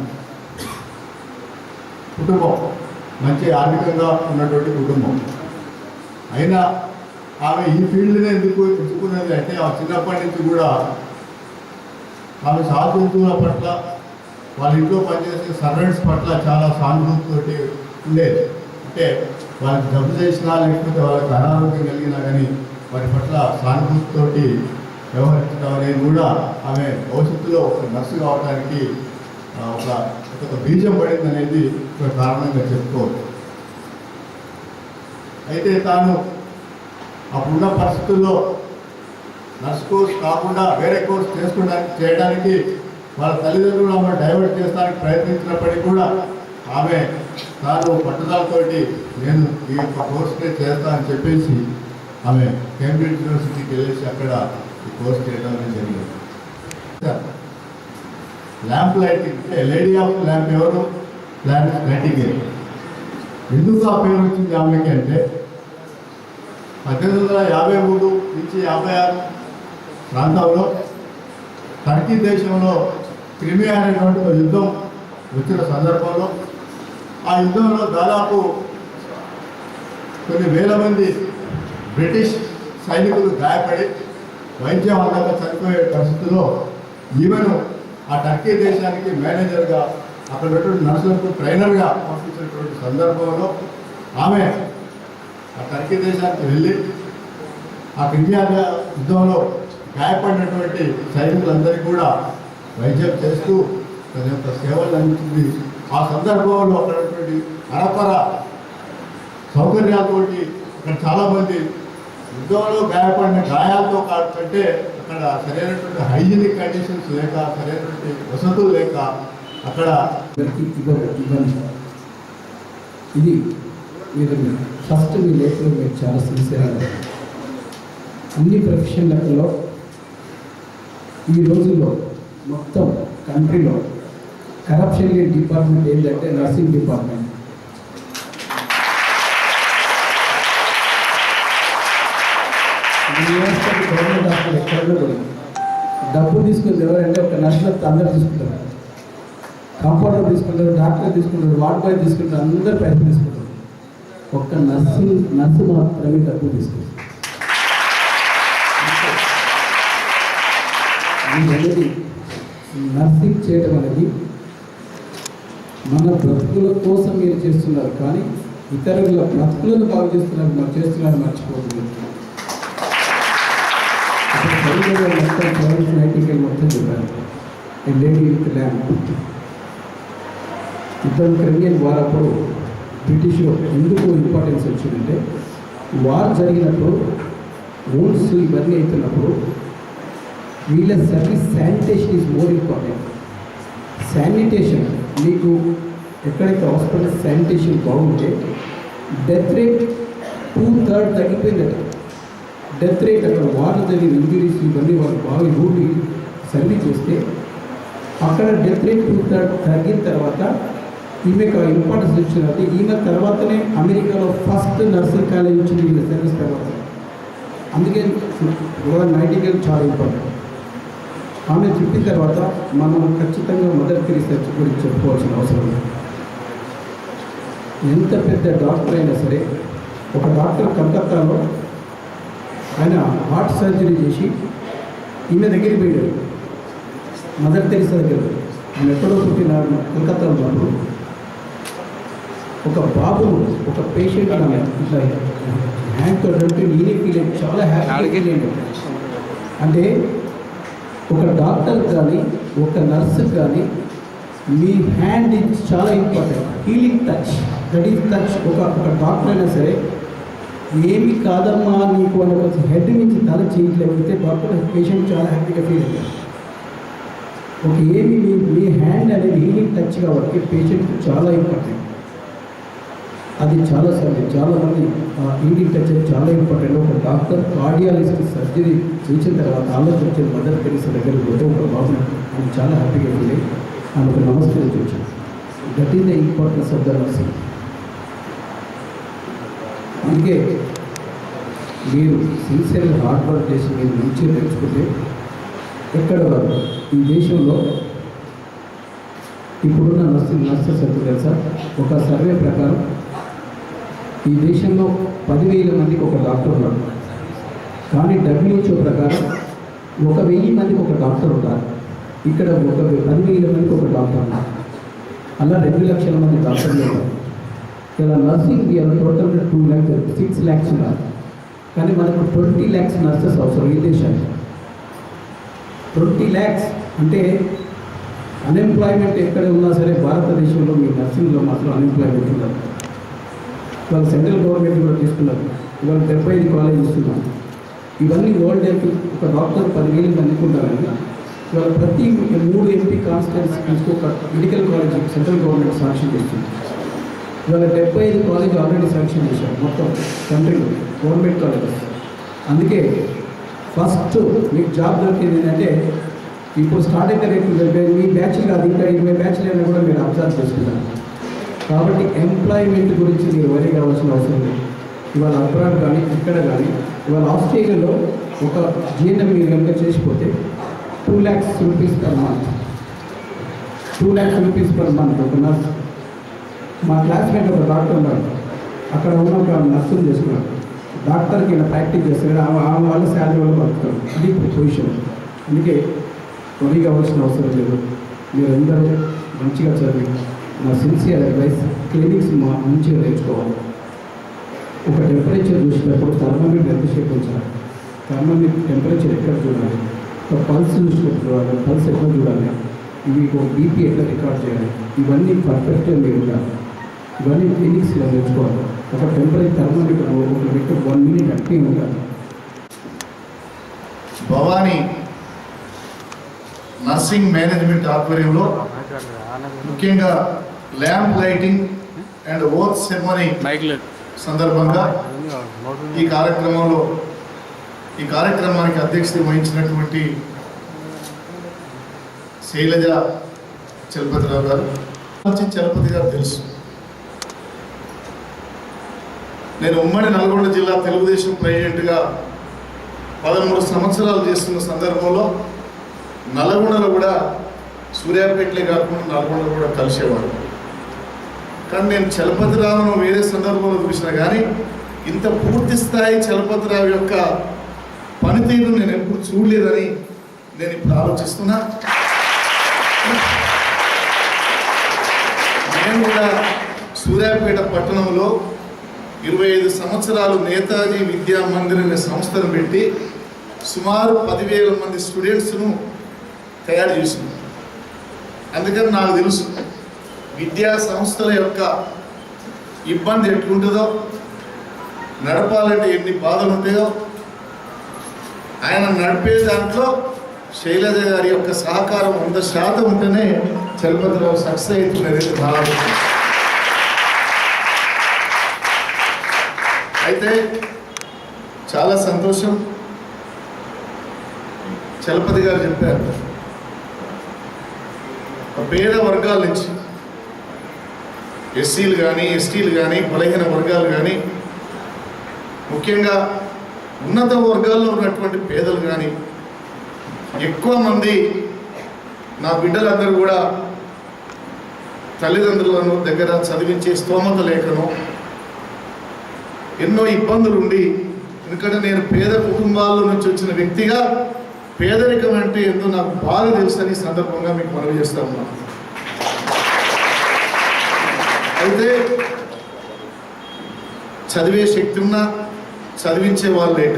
కుటుంబం, మంచి ఆర్థికంగా ఉన్నటువంటి కుటుంబం. అయినా ఆమె ఈ ఫీల్డ్నే ఎందుకు ఎంచుకున్నది అంటే ఆ చిన్నప్పటి నుంచి కూడా ఆమె సాధువుల పట్ల, వాళ్ళ ఇంట్లో పనిచేసే సర్వెంట్స్ పట్ల చాలా సానుభూతితోటి ఉండేది. అంటే వాళ్ళకి జబ్బు చేసినా లేకపోతే వాళ్ళకి అనారోగ్యం కలిగినా కానీ వారి పట్ల సానుభూతితోటి వ్యవహరించడం అనేది కూడా ఆమె భవిష్యత్తులో ఒక నర్సు కావడానికి ఒక బీజం పడింది అనేది ఒక కారణంగా చెప్పుకోవచ్చు. అయితే తాను అప్పుడున్న పరిస్థితుల్లో నర్స్ కోర్స్ కాకుండా వేరే కోర్స్ చేయడానికి వాళ్ళ తల్లిదండ్రులు ఆమె డైవర్ట్ చేయడానికి ప్రయత్నించినప్పటికీ కూడా ఆమె తాను పట్టుదలతోటి నేను ఈ యొక్క కోర్సునే చేస్తానని చెప్పేసి ఆమె కేంబ్రిడ్జ్ యూనివర్సిటీకి వెళ్ళేసి అక్కడ ఈ కోర్స్ చేయడం జరిగింది. Lamp lighting, lady of lamp ఎవరు? Florence Nightingale. ఎందుకు ఆ పేరు వచ్చింది ఆమెకి అంటే 1853 నుంచి 56 ప్రాంతంలో టర్కీ దేశంలో క్రిమియా అనేటువంటి ఒక యుద్ధం వచ్చిన సందర్భంలో ఆ యుద్ధంలో దాదాపు కొన్ని వేల మంది బ్రిటిష్ సైనికులు గాయపడి వైద్యం అందక చనిపోయే పరిస్థితుల్లో ఈమెను ఆ టర్కీ దేశానికి మేనేజర్గా అక్కడ ఉన్నటువంటి నర్సులకు ట్రైనర్గా పంపించినటువంటి సందర్భంలో ఆమె ఆ టర్కీ దేశానికి వెళ్ళి ఆ క్రిమియా యుద్ధంలో గాయపడినటువంటి సైనికులందరికీ కూడా వైద్యం చేస్తూ తన యొక్క సేవలు అందించింది. ఆ సందర్భంలో అక్కడటువంటి అరపర సౌకర్యాలతోటి అక్కడ చాలామంది యుద్ధంలో గాయపడిన గాయాలతో కంటే అక్కడ సరైనటువంటి హైజీనిక్ కండిషన్స్ లేక, సరైనటువంటి వసతులు లేక అక్కడ ఇబ్బంది. ఇది మీరు ఫస్ట్ మీ లైఫ్లో మీరు చాలా సిన్సియర్గా అన్ని ప్రొఫెషన్లలో ఈ రోజుల్లో మొత్తం కంట్రీలో కరప్షన్ లేని డిపార్ట్మెంట్ ఏంటంటే నర్సింగ్ డిపార్ట్మెంట్. గవర్నమెంట్ హాస్పిటల్ ఎక్కడో కూడా డబ్బు తీసుకుంది ఎవరంటే ఒక నర్సులకు అందరూ తీసుకుంటారు, కంపౌండర్ తీసుకుంటారు, డాక్టర్ తీసుకుంటారు, వార్డ్ బాయ్ తీసుకుంటారు, అందరూ పైసలు తీసుకుంటారు. ఒక్క నర్సు మాత్రమే డబ్బు తీసుకుంటారు. అనేది నర్సింగ్ చేయడం అనేది మన బ్రతుకుల కోసం మీరు చేస్తున్నారు, కానీ ఇతరుల బ్రతుకులను బాగు చేస్తున్నారు, మనం చేస్తున్నారు మర్చిపోతుంది. మొత్తం నైటింగేల్ మొత్తం చెప్పారు. లేడీ విత్ ల్యాంప్ యుద్ధం క్రిమియన్ వార్ అప్పుడు బ్రిటిష్లో ఎందుకు ఇంపార్టెన్స్ వచ్చిందంటే వార్ జరిగినప్పుడు రూల్స్ ఇవన్నీ అవుతున్నప్పుడు వీళ్ళ service sanitation is more important. Sanitation మీకు ఎక్కడైతే హాస్పిటల్ శానిటేషన్ బాగుంటే డెత్ రేట్ 2/3 తగ్గిపోయిందట. డెత్ రేట్ అక్కడ వాటర్ జరిగిన ఇంజరీస్ ఇవన్నీ వాళ్ళు బాగా రూల్ సర్వీస్ చేస్తే అక్కడ డెత్ రేట్ 2/3 తగ్గిన తర్వాత ఈమెకు ఇంపార్టెన్స్ వచ్చినది. ఈమె తర్వాతనే అమెరికాలో ఫస్ట్ నర్సింగ్ కాలేజ్ వచ్చింది వీళ్ళ సర్వీస్ తర్వాత. అందుకే నైటింగేల్ చాలా ఇంపార్టెంట్. ఆమె చెప్పిన తర్వాత మనం ఖచ్చితంగా మదర్ తెరీసా గురించి చెప్పుకోవాల్సిన అవసరం ఉంది. ఎంత పెద్ద డాక్టర్ అయినా సరే, ఒక డాక్టర్ కలకత్తాలో ఆయన హార్ట్ సర్జరీ చేసి ఈమె దగ్గరికి పోయాడు, మదర్ తెరీసా దగ్గర. ఆయన ఎక్కడో పుట్టిన కలకత్తాలో ఉన్నప్పుడు ఒక బాబు, ఒక పేషెంట్ ఇట్లా హ్యాండ్తో అంటే నేనే ఫీల్ అయ్యి చాలా హ్యాపీ. అంటే ఒక డాక్టర్ కానీ ఒక నర్సు కానీ మీ హ్యాండ్ ఇస్ చాలా important. Healing touch, that is touch. ఒక డాక్టర్ అయినా సరే ఏమి కాదమ్మా నీకు అని ఒక హెడ్ నుంచి తల చేయలేకపోతే డాక్టర్ పేషెంట్ చాలా హ్యాపీగా ఫీల్ అవుతారు. ఒక ఏమి మీ హ్యాండ్ అనేది హీలింగ్ టచ్ కాబట్టి పేషెంట్ చాలా ఇంపార్టెంట్. అది చాలామంది హీలింగ్ టచ్ అనేది చాలా ఇంపార్టెంట్. ఒక డాక్టర్ కార్డియాలజిస్ట్ సర్జరీ చేసిన తర్వాత ఆలోచించిన మదర్ తెరీసా దగ్గరికి పోతే ఒక బాబు అని చాలా హ్యాపీగా ఫీల్ అయ్యి ఆమెకు నమస్కరించి. That is the importance of the nursing. అందుకే మీరు సిన్సియర్గా హార్డ్ వర్క్ చేసి మీరు మంచిగా తెలుసుకుంటే ఎక్కడ ఈ దేశంలో ఇప్పుడున్న నర్సెస్ ఎంత తెలుసా? ఒక సర్వే ప్రకారం ఈ దేశంలో 10,000 మందికి ఒక డాక్టర్ ఉన్నాడు. కానీ WHO ప్రకారం 1,000 మందికి ఒక డాక్టర్ ఉంటారు. ఇక్కడ 10,000 మందికి ఒక డాక్టర్ ఉన్నారు. అలా 2 లక్షల మంది డాక్టర్లు ఉన్నారు. ఇలా నర్సింగ్ టోటల్ 2 lakhs 6 lakhs ఉన్నారు. కానీ మనకు 20 lakhs నర్సెస్ అవసరం ఈ దేశానికి. 20 lakhs అంటే అన్ఎంప్లాయ్మెంట్ ఎక్కడ ఉన్నా సరే భారతదేశంలో మీ నర్సింగ్లో మాత్రం అన్ఎంప్లాయ్మెంట్ ఉన్నారు. ఇవాళ సెంట్రల్ గవర్నమెంట్ కూడా తీసుకున్నారు. ఇవాళ 75 కాలేజ్ ఇస్తున్నారు. ఇవన్నీ వరల్డ్ హెల్త్ ఒక డాక్టర్ 10,000 మందికి ఉంటారని ఇవాళ ప్రతి 3 MP కాన్స్టిట్యున్సీకి ఒక medical college central government sanction చేస్తుంది. ఇవాళ 75 కాలేజ్ ఆల్రెడీ శాంక్షన్ చేశారు మొత్తం కంట్రీలో గవర్నమెంట్ కాలేజెస్. అందుకే ఫస్ట్ మీకు జాబ్ దొరికేది ఏంటంటే ఇప్పుడు స్టార్ట్ అయితే రేపు మీ బ్యాచ్ కాదు, ఇంకా 20 బ్యాచ్లు అయినా కూడా మీరు అబ్జర్వ్ చేసుకుంటారు. కాబట్టి ఎంప్లాయ్మెంట్ గురించి మీరు వరి కావాల్సిన అవసరం లేదు. ఇవాళ అబ్రాడ్ కానీ ఇక్కడ కానీ ఇవాళ ఆస్ట్రేలియాలో ఒక GNM మీరు కనుక చేసిపోతే 2 lakhs rupees per month. 2 lakhs rupees per month ఒక నర్స్. మా క్లాస్మేట్ ఒక డాక్టర్ ఉన్నారు, అక్కడ ఉన్న ఒక నర్సులు చేసుకున్నారు. డాక్టర్కి ఇలా ప్రాక్టీస్ చేస్తారు, ఆమె వాళ్ళ శాలరీ వల్ల బతుకుతారు. అది పొజిషన్. అందుకే వరి కావాల్సిన అవసరం లేదు. మీరందరూ మంచిగా చదివి నా సిన్సియర్ అడ్వైస్ క్లినిక్స్ మంచిగా నేర్చుకోవాలి. ఒక టెంపరేచర్ చూసినప్పుడు థర్మోమీటర్ ఎంతసేపు ఉంచాలి, థర్మోమీటర్ టెంపరేచర్ ఎక్కడ చూడాలి, ఒక పల్స్ చూసినప్పుడు చూడాలి, పల్స్ ఎట్లా చూడాలి, ఇవి ఒక బీపీ ఎట్లా రికార్డ్ చేయాలి, ఇవన్నీ పర్ఫెక్ట్గా మీరు ఉండాలి. ఇవన్నీ క్లినిక్స్లో నేర్చుకోవాలి. ఒక టెంపరేచర్ థర్మోమీటర్ ఒక మీటర్ 1 minute అంటే ఉండాలి. భవానీ నర్సింగ్ మేనేజ్మెంట్ ఆధ్వర్యంలో ముఖ్యంగా lamp lighting and oath ceremony సందర్భంగా ఈ కార్యక్రమానికి అధ్యక్షత వహించినటువంటి శైలజ చలపతిరావు గారు. చలపతి గారు తెలుసు, నేను ఉమ్మడి నల్గొండ జిల్లా తెలుగుదేశం ప్రెసిడెంట్గా 13 సంవత్సరాలు చేస్తున్న సందర్భంలో నల్గొండలో కూడా సూర్యాపేటలే కాకుండా నల్గొండలో కూడా కలిసేవాడు. కానీ నేను చలపతిరావును వేరే సందర్భంలో చూసినా కానీ ఇంత పూర్తి స్థాయి చలపతిరావు యొక్క పనితీరు నేను ఎప్పుడు చూడలేదని నేను ఇప్పుడు ఆలోచిస్తున్నా. నేను కూడా సూర్యాపేట పట్టణంలో 25 సంవత్సరాలు నేతాజీ విద్యా మందిర్ అనే సంస్థను పెట్టి సుమారు 10,000 మంది స్టూడెంట్స్ను తయారు చేసింది. అందుకని నాకు తెలుసు విద్యా సంస్థల యొక్క ఇబ్బంది ఎట్లుంటుందో, నడపాలంటే ఎన్ని బాధలు ఉంటాయో. ఆయన నడిపే దాంట్లో శైలజ గారి యొక్క సహకారం 100% ఉంటేనే చలపతిరావు సక్సెస్ అవుతున్నది భావన. అయితే చాలా సంతోషం, చలపతి గారు చెప్పారు పేద వర్గాల నుంచి ఎస్సీలు కానీ ఎస్టీలు కానీ బలహీన వర్గాలు కానీ ముఖ్యంగా ఉన్నత వర్గాల్లో ఉన్నటువంటి పేదలు కానీ ఎక్కువ మంది నా బిడ్డలందరూ కూడా తల్లిదండ్రులను దగ్గర చదివించే స్తోమత లేకను ఎన్నో ఇబ్బందులు ఉండి, ఎందుకంటే నేను పేద కుటుంబాల నుంచి వచ్చిన వ్యక్తిగా పేదరికం అంటే ఎంతో నాకు బాగా తెలుసని సందర్భంగా మీకు మనవి చేస్తా ఉన్నాను. అయితే చదివే శక్తి ఉన్నా చదివించే వాళ్ళు లేక,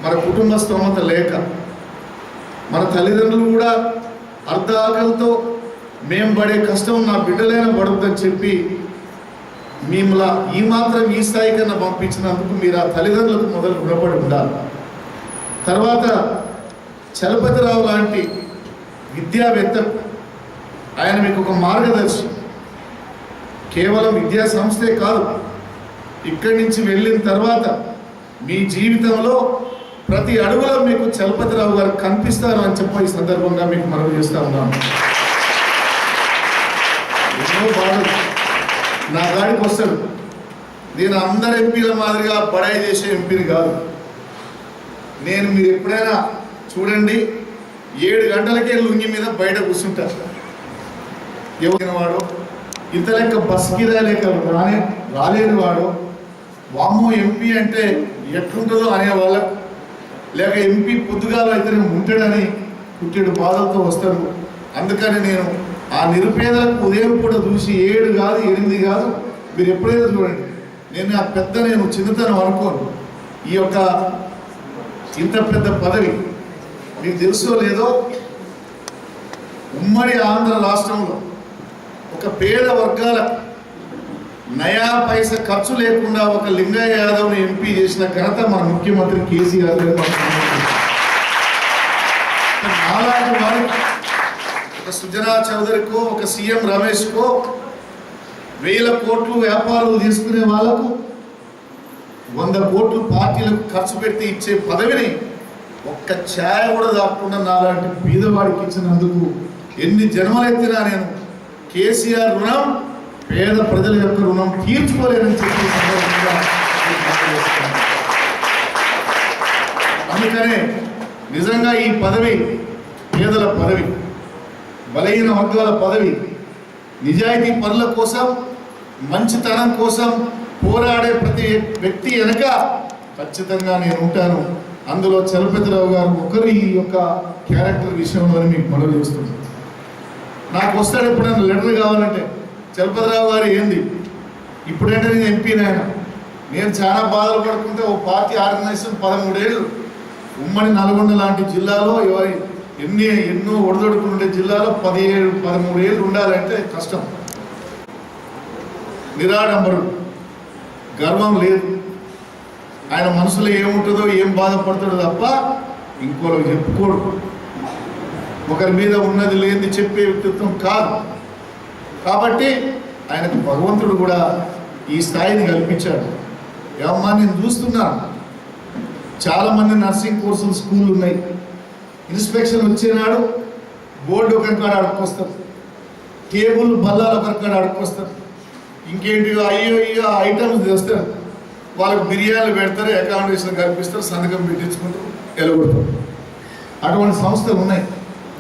మన కుటుంబ స్తోమత లేక, మన తల్లిదండ్రులు కూడా అర్ధ ఆకలితో మేము పడే కష్టం నా బిడ్డలైనా పడుతుందని చెప్పి మిమ్మల్ని ఈ మాత్రం ఈ స్థాయి కన్నా పంపించినందుకు మీరు ఆ తల్లిదండ్రులకు మొదలు రుణపడి ఉండాలి. తర్వాత చలపతిరావు లాంటి విద్యావేత్త, ఆయన మీకు ఒక మార్గదర్శి. కేవలం విద్యా సంస్థే కాదు, ఇక్కడి నుంచి వెళ్ళిన తర్వాత మీ జీవితంలో ప్రతి అడుగులో మీకు చలపతిరావు గారు కనిపిస్తారు అని చెప్పి ఈ సందర్భంగా మీకు మనవి చేస్తా ఉన్నాను. ఎన్నో బాధలు నా గాడికి వస్తాడు. నేను అందరు ఎంపీల మాదిరిగా బడాయి చేసే ఎంపీని కాదు. నేను మీరు ఎప్పుడైనా చూడండి, 7 గంటలకే లుంగి మీద బయట కూర్చుంటారు. ఎవరైన వాడు ఇంత లెక్క బస్ కిరాయి లేక రాలేని వాడు, వామ్మో ఎంపీ అంటే ఎట్లుంటుందో అనేవాళ్ళకు, లేక ఎంపీ పొద్దుగాలు అయితేనే ఉంటాడని పుట్టేడు బాధలతో వస్తారు. అందుకని నేను ఆ నిరుపేదలకు ఉదయం పూట చూసి 7 కాదు 8 కాదు, మీరు ఎప్పుడైనా చూడండి, నేను ఆ పెద్ద నేను చిన్నతనం అనుకోను. ఈ యొక్క ఇంత పెద్ద పదవి మీకు తెలుసో లేదో, ఉమ్మడి ఆంధ్ర రాష్ట్రంలో ఒక పేద వర్గాల నయా పైసా ఖర్చు లేకుండా ఒక లింగయ్య యాదవ్ని ఎంపీ చేసిన ఘనత మన ముఖ్యమంత్రి కేసీఆర్ గారు. నాలాంటి వారికి, ఒక సుజనా చౌదరికో, ఒక సీఎం రమేష్కో 1000 కోట్లు వ్యాపారాలు తీసుకునే వాళ్ళకు 100 కోట్లు పార్టీలకు ఖర్చు పెట్టి ఇచ్చే పదవిని ఒక్క ఛాయ కూడా దాక్కుండా నాలాంటి బీదవాడికి ఇచ్చినందుకు ఎన్ని జన్మలెత్తినా నేను కేసీఆర్ రుణం, పేద ప్రజల యొక్క రుణం తీర్చుకోలేనని చెప్పి అందుకనే నిజంగా ఈ పదవి పేదల పదవి, బలహీన వర్గాల పదవి, నిజాయితీ పనుల కోసం, మంచితనం కోసం పోరాడే ప్రతి వ్యక్తి వెనక ఖచ్చితంగా నేను ఉంటాను. అందులో చలపతిరావు గారు ఒకరు ఈ యొక్క క్యారెక్టర్ విషయంలో మీకు మనవి చేస్తున్నాను. నాకు వస్తాడు ఎప్పుడైనా లెటర్ కావాలంటే, చలపతిరావు గారు ఏంది ఇప్పుడంటే నేను ఎంపీనైనా, నేను చాలా బాధలు పడుకుంటే ఓ పార్టీ ఆర్గనైజేషన్ 13 ఏళ్ళు ఉమ్మడి నల్గొండ లాంటి జిల్లాలో ఎన్నో ఒడిదొడుకులు ఉండే జిల్లాలో 13 ఏళ్ళు ఉండాలంటే కష్టం. నిరాడంబరుడు, గర్వం లేదు, ఆయన మనసులో ఏముంటుందో ఏం బాధపడతాడో తప్ప ఇంకోరికి చెప్పుకోడు. ఒకరి మీద ఉన్నది లేనిది చెప్పే వ్యక్తిత్వం కాదు. కాబట్టి ఆయనకు భగవంతుడు కూడా ఈ స్థాయిని కల్పించాడు. ఏమమ్మా నేను చూస్తున్నాను, చాలామంది నర్సింగ్ కోర్సులు స్కూళ్ళు ఉన్నాయి, ఇన్స్పెక్షన్ వచ్చేనాడు బోర్డు ఒకరికాడ అడుక్కొస్తారు, టేబుల్ బల్లాలు ఒకరికాడ అడుక్కొస్తారు, ఇంకేంటి అయ్యో ఐటమ్స్ తెస్తారు, వాళ్ళకి బిర్యానీలు పెడతారు, అకామిడేషన్ కల్పిస్తారు, సంతకం పెట్టించుకుంటారు, ఎలగొడతారు. అటువంటి సంస్థలు ఉన్నాయి.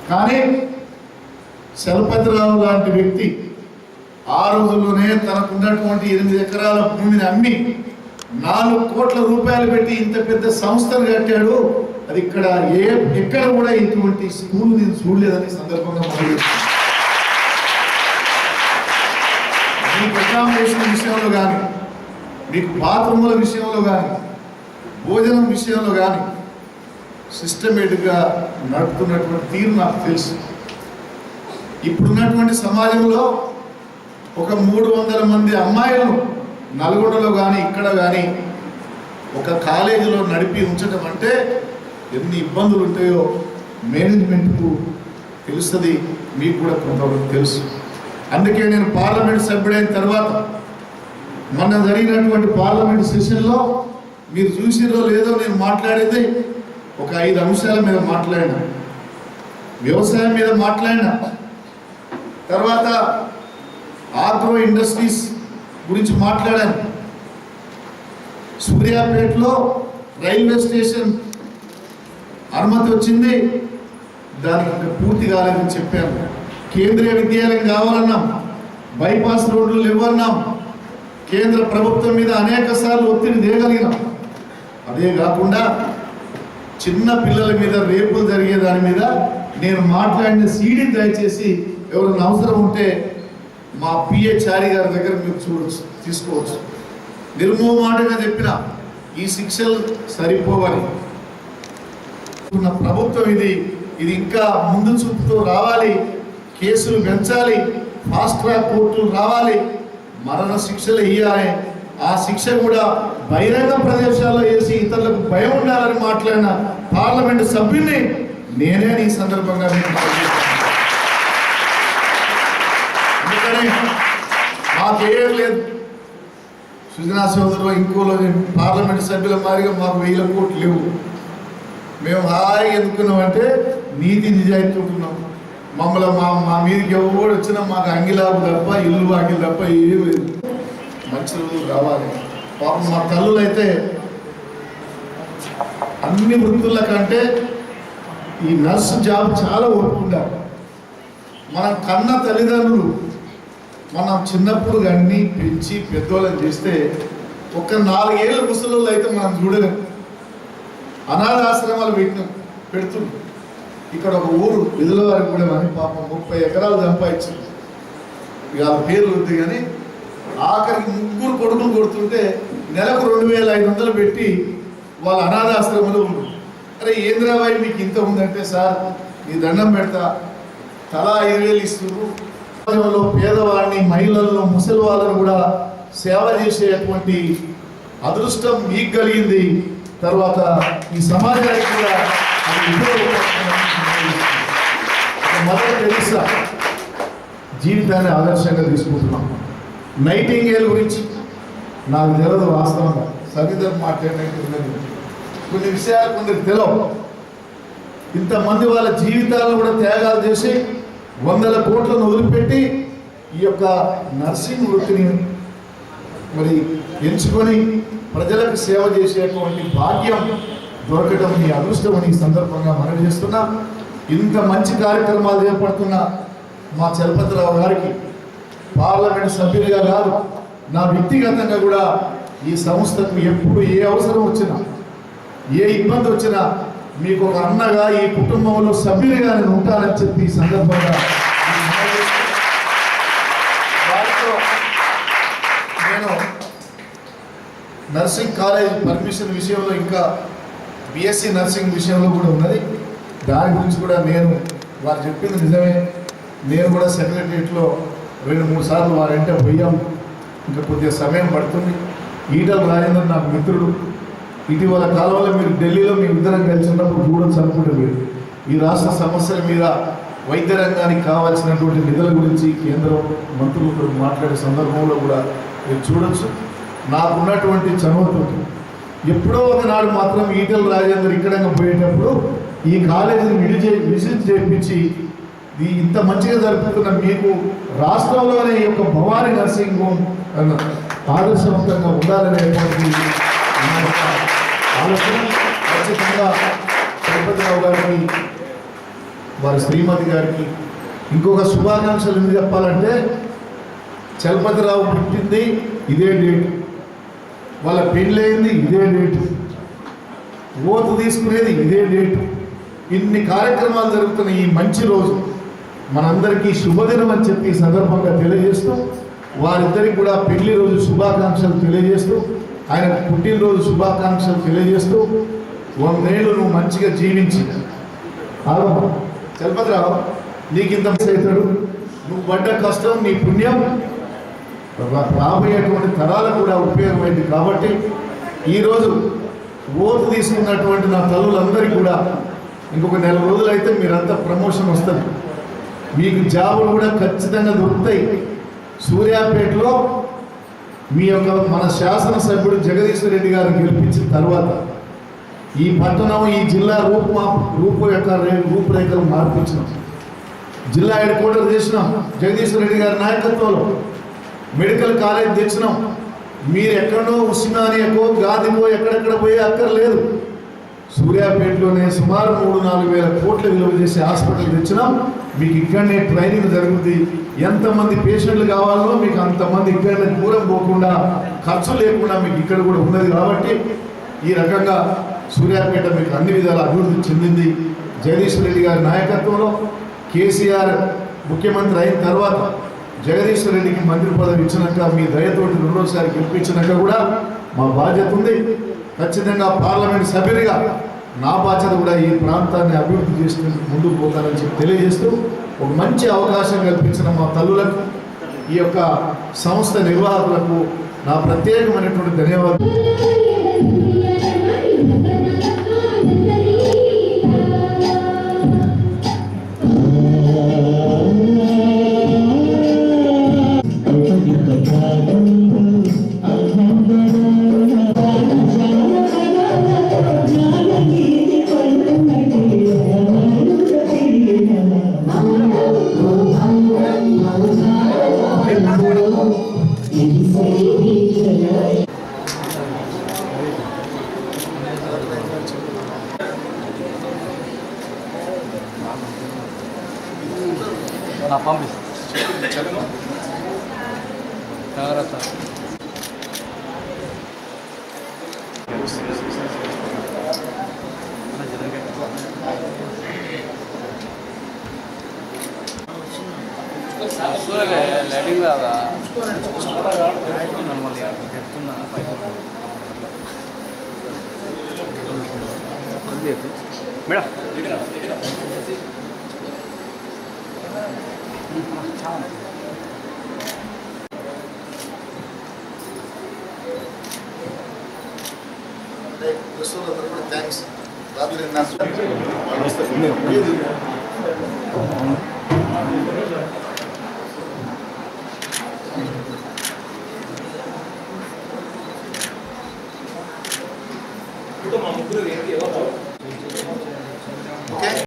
కానీ చలపతిరావు లాంటి వ్యక్తి ఆ రోజుల్లోనే తనకున్నటువంటి 8 ఎకరాల భూమిని అమ్మి 4 కోట్ల రూపాయలు పెట్టి ఇంత పెద్ద సంస్థను కట్టాడు. అది ఎక్కడ కూడా ఇటువంటి స్కూల్ నేను చూడలేదని సందర్భంగా మీకు అకామిడేషన్ విషయంలో కానీ, మీకు బాత్రూముల విషయంలో కానీ, భోజనం విషయంలో కానీ సిస్టమేటిక్గా నడుపుతున్నటువంటి తీరు నాకు తెలుసు. ఇప్పుడున్నటువంటి సమాజంలో ఒక 300 మంది అమ్మాయిలను నల్గొండలో కానీ ఇక్కడ కానీ ఒక కాలేజీలో నడిపి ఉంచడం అంటే ఎన్ని ఇబ్బందులు ఉంటాయో మేనేజ్మెంట్కు తెలుస్తుంది, మీకు కూడా కొంతవరకు తెలుసు. అందుకే నేను పార్లమెంట్ సభ్యుడైన తర్వాత మొన్న జరిగినటువంటి పార్లమెంట్ సెషన్లో మీరు చూసిరో లేదో నేను మాట్లాడేది ఒక 5 అంశాల మీద మాట్లాడినా. వ్యవసాయం మీద మాట్లాడినా, తర్వాత ఆగ్రో ఇండస్ట్రీస్ గురించి మాట్లాడాను, సూర్యాపేటలో రైల్వే స్టేషన్ అనుమతి వచ్చింది, దానికి ఇంకా పూర్తి కాలేదని చెప్పాను. కేంద్రీయ విద్యాలయం కావాలన్నాం, బైపాస్ రోడ్లు ఇవ్వన్నాం, కేంద్ర ప్రభుత్వం మీద అనేక సార్లు ఒత్తిడి తేగలిగినాం. అదే కాకుండా చిన్న పిల్లల మీద రేపులు జరిగే దాని మీద నేను మాట్లాడిన సీడీ దయచేసి ఎవరైనా అవసరం ఉంటే మా పిఏ చారి గారి దగ్గర మీరు చూడవచ్చు, తీసుకోవచ్చు. నిర్మోహమాటంగా చెప్పిన ఈ శిక్షలు సరిపోవని ప్రభుత్వం ఇది ఇంకా ముందు చూపుతో రావాలి, కేసులు పెంచాలి, ఫాస్ట్ ట్రాక్ కోర్టులు రావాలి, మరణ శిక్షలు ఇవ్వాలి. ఆ శిక్ష కూడా బహిరంగ ప్రదేశాల్లో వేసి ఇతరులకు భయం ఉండాలని మాట్లాడిన పార్లమెంటు సభ్యుని నేనే ఈ సందర్భంగా ఎందుకని మాకేం లేదు. సుజనా సోదరు ఇంకోలో పార్లమెంటు సభ్యుల మాదిరిగా మాకు 1000 కోట్లు లేవు. మేము హాయిగా ఎందుకున్నామంటే నీతి నిజాయితీ ఉంటున్నాం. మమ్మల్ని మా మీదకి ఎవరు వచ్చినా మాకు అంగిలాపు తప్ప ఇల్లు అంగిలు తప్ప ఏం లేదు. మంచి రోజులు రావాలి. పాపం మా తల్లులు అయితే అన్ని వృత్తుల కంటే ఈ నర్సు జాబ్ చాలా ఓర్పుకుంటారు. మనం కన్న తల్లిదండ్రులు మనం చిన్నప్పుడు అన్నీ పెంచి పెద్దోళ్ళని చేస్తే ఒక 4 ఏళ్ళ ముసలోళ్ళు అయితే మనం చూడలేం. అనాథ ఆశ్రమాలు పెడుతుంది. ఇక్కడ ఒక ఊరు విధులవారికి కూడా అని పాపం 30 ఎకరాలు సంపాదించింది. ఇక ఆ పేర్లు వద్దు కానీ ఆఖరికి 3 కొడుకులు కొడుతుంటే నెలకు 2500 పెట్టి వాళ్ళ అనాథాశ్రమంలో ఉంటుంది. అరే ఏంద్రాబాయి మీకు ఇంత ఉందంటే, సార్ నీ దండం పెడతా, తలా 5000 ఇస్తున్నారు. సమాజంలో పేదవాడిని, మహిళలను, ముసలి వాళ్ళను కూడా సేవ చేసేటువంటి అదృష్టం మీకు కలిగింది. తర్వాత ఈ సమాజానికి కూడా మదర్ టెరెసా జీవితాన్ని ఆదర్శంగా తీసుకుంటున్నాం. నైటింగేల్ గురించి నాకు తెలియదు వాస్తవంగా, సరిదర్ మాట్లాడినట్టు కొన్ని విషయాలు కొందరికి తెలియవు. ఇంతమంది వాళ్ళ జీవితాలను కూడా త్యాగాలు చేసి 100 కోట్లను వదిలిపెట్టి ఈ యొక్క నర్సింగ్ వృత్తిని మరి ఎంచుకొని ప్రజలకు సేవ చేసేటువంటి భాగ్యం దొరకడం మీ అదృష్టం అని ఈ సందర్భంగా మనవి చేస్తున్నా. ఇంత మంచి కార్యక్రమాలు చేపడుతున్న మా చలపతిరావు గారికి పార్లమెంట్ సభ్యులుగా కాదు, నా వ్యక్తిగతంగా కూడా ఈ సంస్థకు ఎప్పుడు ఏ అవసరం వచ్చినా, ఏ ఇబ్బంది వచ్చినా మీకు ఒక అన్నగా, ఈ కుటుంబంలో సభ్యులుగా నేను ఉంటానని చెప్పి ఈ సందర్భంగా వారితో నేను నర్సింగ్ కాలేజ్ పర్మిషన్ విషయంలో ఇంకా బిఎస్సి నర్సింగ్ విషయంలో కూడా ఉన్నది. దాని గురించి కూడా నేను వారు చెప్పింది నిజమే. నేను కూడా సెక్రటరియట్లో 2-3 సార్లు వారంటే పోయాం. ఇంకా కొద్దిగా సమయం పడుతుంది. ఈటల రాజేంద్ర నాకు మిత్రుడు. ఇటీవల కాలంలో మీరు ఢిల్లీలో మీ ఇద్దరం కలిసి ఉన్నప్పుడు చూడొచ్చు అనుకుంటే మీరు ఈ రాష్ట్ర సమస్యల మీద వైద్య రంగానికి కావాల్సినటువంటి నిధుల గురించి కేంద్రం మంత్రులతో మాట్లాడే సందర్భంలో కూడా మీరు చూడొచ్చు. నాకున్నటువంటి చనువుతో ఎప్పుడో ఒకనాడు మాత్రం ఈటల రాజేందర్ ఇక్కడ పోయేటప్పుడు ఈ కాలేజీని విజిట్ చేయించి ఇంత మంచిగా జరుపుతున్న మీకు రాష్ట్రంలోనే ఈ యొక్క భవానీ నర్సింగ్ హోమ్ ఆదర్శవంతంగా ఉండాలనేటువంటి ఆలోచన ఖచ్చితంగా చలపతిరావు గారికి, వారి శ్రీమతి గారికి ఇంకొక శుభాకాంక్షలు ఎందుకు చెప్పాలంటే, చలపతిరావు పుట్టింది ఇదే డేటు, వాళ్ళ పెళ్ళయింది ఇదే డేటు, ఓటు తీసుకునేది ఇదే డేటు. ఇన్ని కార్యక్రమాలు జరుగుతున్న ఈ మంచి రోజు మనందరికీ శుభదినం అని చెప్పి సందర్భంగా తెలియజేస్తూ, వారిద్దరికి కూడా పెళ్లి రోజు శుభాకాంక్షలు తెలియజేస్తూ, ఆయన పుట్టినరోజు శుభాకాంక్షలు తెలియజేస్తూ, 100 ఏళ్ళు నువ్వు మంచిగా జీవించి చలపతిరావు నీకు ఇంత అవుతాడు. నువ్వు పడ్డ కష్టం, నీ పుణ్యం రాబోయేటువంటి తరాలకు కూడా ఉపయోగమైంది. కాబట్టి ఈరోజు ఓటు తీసుకున్నటువంటి నా తల్లులందరికీ కూడా ఇంకొక 4 రోజులు అయితే మీరంతా ప్రమోషన్ వస్తుంది. మీకు జాబులు కూడా ఖచ్చితంగా దొరుకుతాయి. సూర్యాపేటలో మీ యొక్క మన శాసనసభ్యుడు జగదీశ్వర్ రెడ్డి గారు గెలిపించిన తర్వాత ఈ పట్టణం, ఈ జిల్లా రూపురేఖలు మార్పించినాం. జిల్లా హెడ్ క్వార్టర్ చేసినాం. జగదీశ్వర్ రెడ్డి గారి నాయకత్వంలో మెడికల్ కాలేజ్ తెచ్చినాం. మీరు ఎక్కడో ఉస్మానియాకో, గాదికో ఎక్కడెక్కడ పోయే అక్కర్లేదు. సూర్యాపేటలోనే సుమారు 3-4 వేల కోట్ల విలువ చేసే హాస్పిటల్ తెచ్చినాం. మీకు ఇక్కడనే ట్రైనింగ్ జరుగుతుంది. ఎంతమంది పేషెంట్లు కావాలో మీకు అంతమంది ఇక్కడనే దూరం పోకుండా ఖర్చు లేకుండా మీకు ఇక్కడ కూడా ఉన్నది. కాబట్టి ఈ రకంగా సూర్యాపేట మీకు అన్ని విధాల అభివృద్ధి చెందింది. జగదీశ్వర్ రెడ్డి గారి నాయకత్వంలో కేసీఆర్ ముఖ్యమంత్రి అయిన తర్వాత జగదీశ్వర్ రెడ్డికి మంత్రి పదవి ఇచ్చినాక మీ దయతోటి రెండోసారి గెలిపించినాక కూడా మా బాధ్యత ఉంది. ఖచ్చితంగా పార్లమెంట్ సభ్యుడిగా నా బాధ్యత కూడా ఈ ప్రాంతాన్ని అభివృద్ధి చేసుకుని ముందుకు పోతానని చెప్పి తెలియజేస్తూ ఒక మంచి అవకాశం కల్పించిన మా తల్లులకు, ఈ యొక్క సంస్థ నిర్వాహకులకు నా ప్రత్యేకమైనటువంటి ధన్యవాదాలు. జాగ్రత్త. లైటింగ్ రాదా మళ్ళీ చెప్తున్నా మేడం థ్యాంక్స్. మా ముగ్గురు